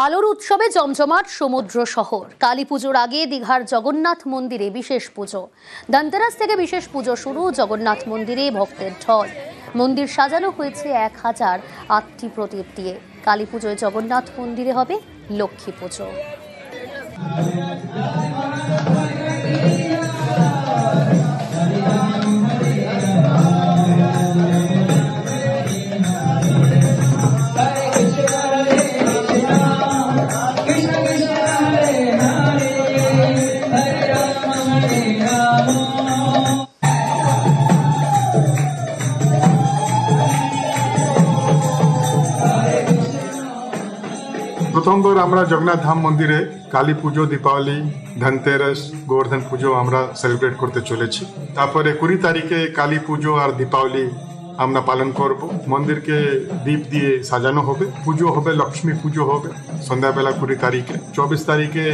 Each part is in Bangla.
আলোর উৎসবে জমজমাট সমুদ্র শহর। কালী পুজোর আগে দীঘার জগন্নাথ মন্দিরে বিশেষ পুজো। ধনতেরাস থেকে বিশেষ পুজো শুরু। জগন্নাথ মন্দিরে ভক্তের ঢল। মন্দির সাজানো হয়েছে 1008টি প্রদীপ দিয়ে। কালী পুজোয় জগন্নাথ মন্দিরে হবে লক্ষ্মী পুজো। প্রথমবার আমরা জগন্নাথ ধাম মন্দিরে কালী পুজো, দীপাবলি, ধনতেরাস, গোবর্ধন পুজো আমরা সেলিব্রেট করতে চলেছি। তারপরে 20 তারিখে কালী পুজো আর দীপাবলি আমরা পালন করব। মন্দিরকে দীপ দিয়ে সাজানো হবে, পুজো হবে, লক্ষ্মী পুজো হবে সন্ধ্যাবেলা 20 তারিখে। 24 তারিখে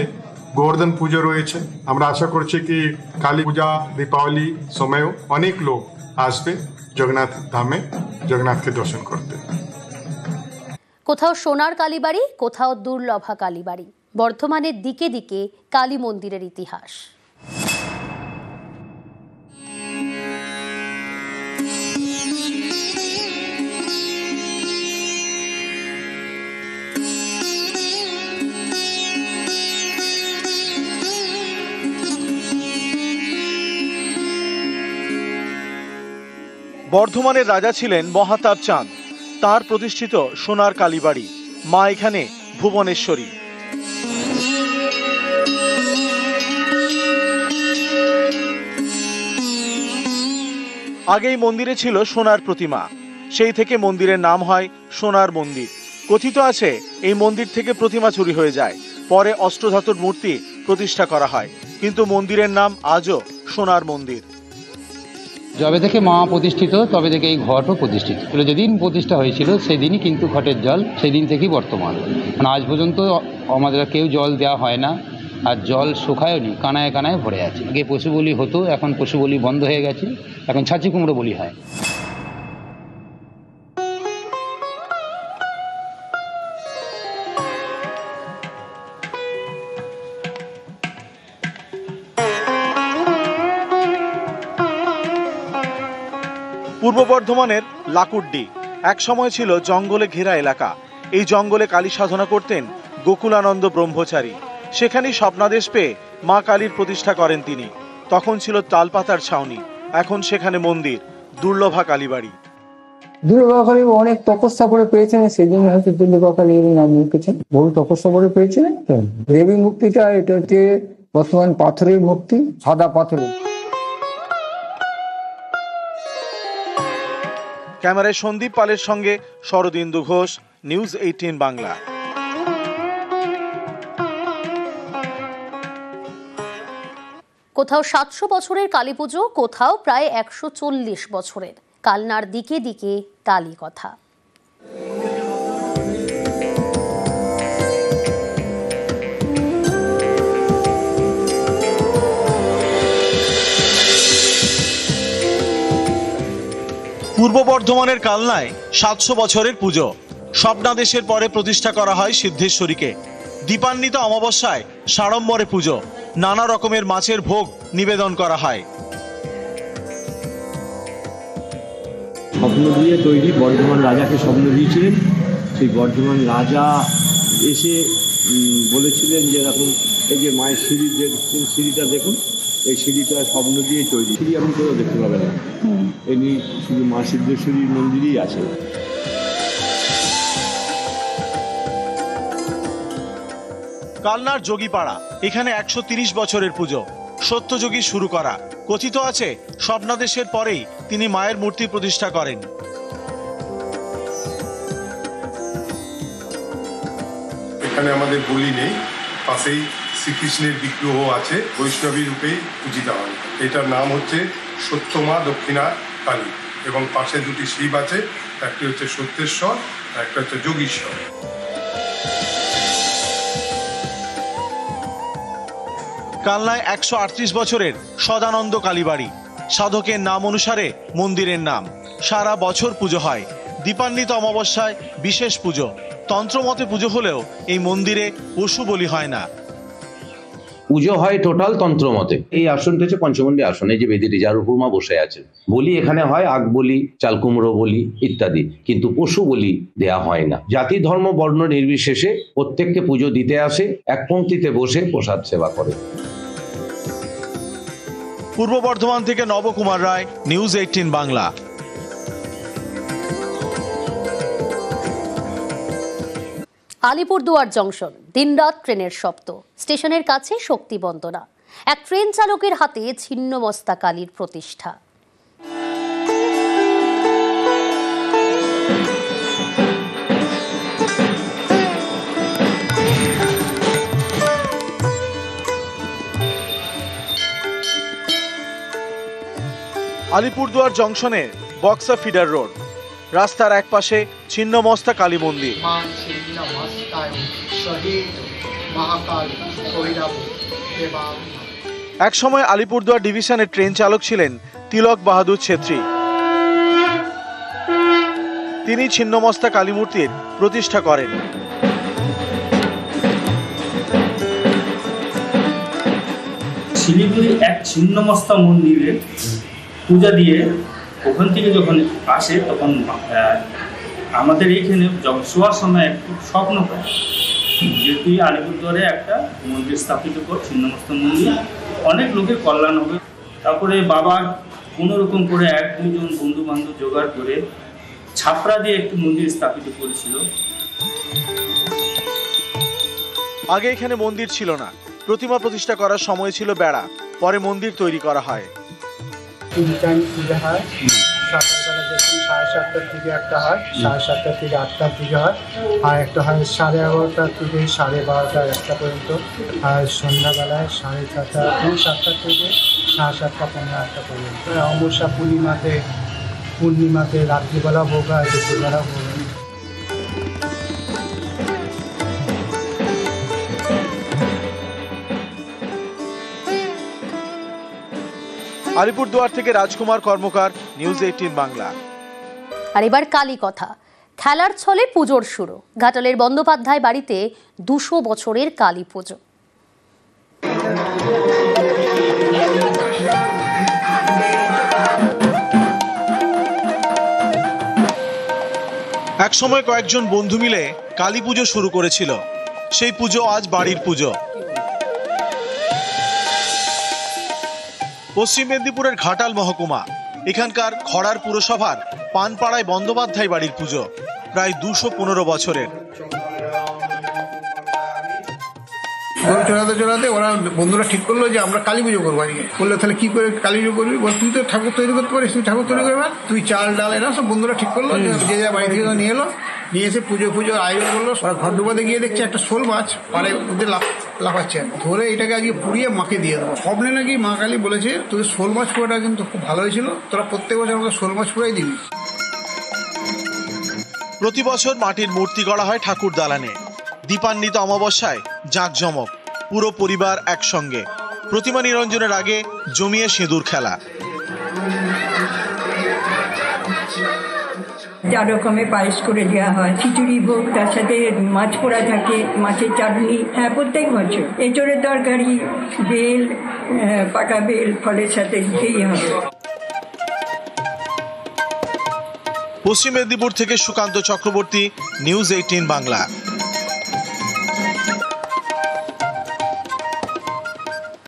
গোবর্ধন পুজো রয়েছে। আমরা আশা করছি কি কালী পূজা, দীপাবলি সময়ও অনেক লোক আসবে জগন্নাথ ধামে জগন্নাথকে দর্শন করতে। কোথাও সোনার কালীবাড়ি, কোথাও দুর্লভা কালীবাড়ি। বর্ধমানের দিকে দিকে কালী মন্দিরের ইতিহাস। বর্ধমানের রাজা ছিলেন মহাতাব চাঁদ। তার প্রতিষ্ঠিত সোনার কালীবাড়ি। মা এখানে ভুবনেশ্বরী। আগেই মন্দিরে ছিল সোনার প্রতিমা। সেই থেকে মন্দিরের নাম হয় সোনার মন্দির। কথিত আছে এই মন্দির থেকে প্রতিমা চুরি হয়ে যায়, পরে অষ্টধাতুর মূর্তি প্রতিষ্ঠা করা হয়, কিন্তু মন্দিরের নাম আজও সোনার মন্দির। যবে থেকে মা প্রতিষ্ঠিত তবে থেকে এই ঘটও প্রতিষ্ঠিত। যেদিন প্রতিষ্ঠা হয়েছিল সেদিনই কিন্তু ঘটের জল সেদিন থেকেই বর্তমান। আজ পর্যন্ত আমাদের কেউ জল দেওয়া হয় না, আর জল শুকায়নি, কানায় কানায় ভরে আছে। আগে পশু বলি হতো, এখন পশু বলি বন্ধ হয়ে গেছে, এখন ছাঁচি কুমড়ো বলি হয়। পূর্ব বর্ধমানের লাকুড্ডি এক সময় ছিল জঙ্গলে ঘেরা এলাকা। এই জঙ্গলে কালী সাধনা করতেন গোকুলানন্দ ব্রহ্মচারী। সেখানেই স্বপ্নাদেশ পেয়ে মা কালীর প্রতিষ্ঠা করেন তিনি। তখন ছিল তালপাতার ছাউনি, এখন সেখানে মন্দির। দুর্লভা কালীবাড়ি। দুর্লভা কালী অনেক তপস্যা করে পেয়েছেন, সেই জন্য হয়তো দুর্লভা কালী নাম রেখেছেন। বহু তপস্যা করে পেয়েছিলেন। দেবী মূর্তিটা এটা হচ্ছে বর্তমান পাথরের মূর্তি, সাদা পাথরের। ক্যামেরায় সন্দীপ পালের সঙ্গে শরদিন্দু ঘোষ, নিউজ 18 বাংলা। কোথাও 700 বছরের কালী পুজো, কোথাও প্রায় 140 বছরের। কালনার দিকে দিকে কালী কথা। পূর্ব বর্ধমানের কালনায় 700 বছরের পুজো। স্বপ্নাদেশের পরে প্রতিষ্ঠা করা হয় সিদ্ধেশ্বরীকে। দীপান্বিত অমাবস্যায় সাড়ম্বরে পুজো। নানা রকমের মাছের ভোগ নিবেদন করা হয়। স্বপ্ন দিয়ে তৈরি, বর্ধমান রাজাকে স্বপ্ন দিয়েছিলেন। সেই বর্ধমান রাজা এসে বলেছিলেন যে এরকম এই যে মায়ের সিঁড়ি, যে সিঁড়িটা দেখুন, এই সিঁড়িটা স্বপ্ন দিয়ে তৈরি। সিঁড়ি আপনি কোথাও দেখতে পাবেন না, এমনি শুধু মা সিদ্ধেশ্বরীর মন্দিরই আছে। কালনার যোগীপাড়া, এখানে 130 বছরের পুজো। সত্যযোগী শুরু করা। কথিত আছে স্বপ্নাদেশের পরেই তিনি মায়ের মূর্তি প্রতিষ্ঠা করেন। এখানে আমাদের বলি নেই, পাশেই শ্রীকৃষ্ণের বিগ্রহ আছে, বৈষ্ণবী রূপে পূজিত হয়। এটার নাম হচ্ছে সত্যমা দক্ষিণা কালী, এবং পাশে দুটি শিব আছে, একটি হচ্ছে সত্যেশ্বর, একটা হচ্ছে যোগীশ্বর। কালনায় 138 বছরের সদানন্দ কালীবাড়ি। সাধকের নাম অনুসারে মন্দিরের নাম। সারা বছর পুজো হয়। দীপান্বিত অমাবস্যায় বিশেষ পুজো। তন্ত্রমতে পুজো হলেও এই মন্দিরে পশু বলি হয় না। পুজো হয় টোটাল তন্ত্র মতে। এই আসনটা হচ্ছে পঞ্চমন্ডি আসন, এই যে বেদিটি যার উপর মা বসে আছেন। বলি এখানে হয় আগ বলি, চাল কুমড়ো বলি ইত্যাদি, কিন্তু পশু বলি দেয়া হয় না। জাতি ধর্ম বর্ণ নির্বিশেষে প্রত্যেককে পুজো দিতে আসে, এক পংক্তিতে বসে প্রসাদ সেবা করে। পূর্ব বর্ধমান থেকে নবকুমার রায়, নিউজ 18 বাংলা। আলিপুরদুয়ার জংশন, দিনরাত ট্রেনের শব্দ, স্টেশনের কাছে শক্তি বন্দনা। এক ট্রেন চালকের হাতে ছিন্নমস্তা কালীর প্রতিষ্ঠা। আলিপুরদুয়ার জংশনের বক্সা ফিডার রোড, রাস্তার এক পাশে ছিন্নমস্তা কালী মন্দির। এক সময় আলিপুরদুয়ার ডিভিশনের ট্রেন চালক ছিলেন তিলক বাহাদুর ছেত্রী। তিনি ছিন্নমস্তা কালী মূর্তির প্রতিষ্ঠা করেন। শিলিগুড়ি এক ছিন্নমস্তা মন্দিরে পূজা দিয়ে ওখান থেকে যখন আসে তখন আমাদের এইখানে শোয়ার সময় একটু স্বপ্ন পায় যে তুই আলিপুরদুয়ারে একটা মন্দির স্থাপিত কর, ছিন্নমস্তা মন্দির, অনেক লোকের কল্যাণ হবে। তারপরে বাবা কোনো রকম করে 1-2 জন বন্ধু বান্ধব জোগাড় করে ছাপড়া দিয়ে একটি মন্দির স্থাপিত করেছিল। আগে এখানে মন্দির ছিল না, প্রতিমা প্রতিষ্ঠা করার সময় ছিল বেড়া, পরে মন্দির তৈরি করা হয়। 3 টাইম পূজা হয়, সকালবেলা যখন 7:30টার দিকে একটা হয়, 7:30 থেকে 8টার দিকে হয়, আর একটা হয় 11:30 থেকে 12:30 একটা পর্যন্ত, আর সন্ধ্যাবেলায় 7:30 থেকে 7:30 পৌনে 8টা পর্যন্ত। অমাবস্যা পূর্ণিমাতে রাত্রিবেলা ভোগ হয়, দুপুরবেলা ভোগ হয়। আলিপুরদুয়ার থেকে রাজকুমার কর্মকার, নিউজ 18 বাংলা। আর এবার কালী কথা। খেলার ছলে পুজোর শুরু। ঘাটালের বন্দ্যোপাধ্যায় বাড়িতে 200 বছরের কালী পুজো। এক সময় কয়েকজন বন্ধু মিলে কালী পুজো শুরু করেছিল। সেই পুজো আজ বাড়ির পুজো। পশ্চিম মেদিনীপুরের ঘাটাল মহকুমা, এখানকার খড়ার পুরসভার পানপাড়ায় বন্দ্যোপাধ্যায় বাড়ির পুজো প্রায় 215 বছরের। চলাতে ওরা বন্ধুরা ঠিক করলো যে আমরা কালী পুজো করবো আজকে। বললো তাহলে কি করে কালী পুজো করবি? তুই তো ঠাকুর তৈরি করতে পারিস, তুই ঠাকুর তৈরি করবে, তুই চাল ডাল এরা সব বন্ধুরা ঠিক করলো, যে যা বাড়ি থেকে নিয়ে এলো, নিয়ে এসে পুজো আয়োজন করলো। ওরা ঘর ডুবাতে গিয়ে দেখছে একটা শোল মাছ পাড়ে ওদের লাফাচ্ছে, ধরে এটাকে আজকে পুড়িয়ে মাকে দিয়ে দেবো। স্বপ্নে নাকি মা কালী বলেছে তোদের শোল মাছ পোড়াটা কিন্তু খুব ভালো হয়েছিল, তোরা প্রত্যেক বছর আমাকে শোল মাছ পোড়াই দিবি। প্রতি বছর মাটির মূর্তি গড়া হয় ঠাকুর দালানে। দীপান্বিত অমাবস্যায় জাঁকজমক, পুরো পরিবার একসঙ্গে। প্রতিমা নিরঞ্জনের আগে জমিয়ে সিঁদুর খেলা। 4 রকমের পায়েস করে দেওয়া হয়, খিচুড়ি ভোগ, তার সাথে মাছ পোড়া থাকে, মাছের চাটনি। হ্যাঁ, প্রত্যেক বছর এঁচোড়ের তরকারি, বেল, পাকা বেল ফলের সাথে দিতেই হবে। পশ্চিম মেদিনীপুর থেকে সুকান্ত চক্রবর্তী, নিউজ 18 বাংলা।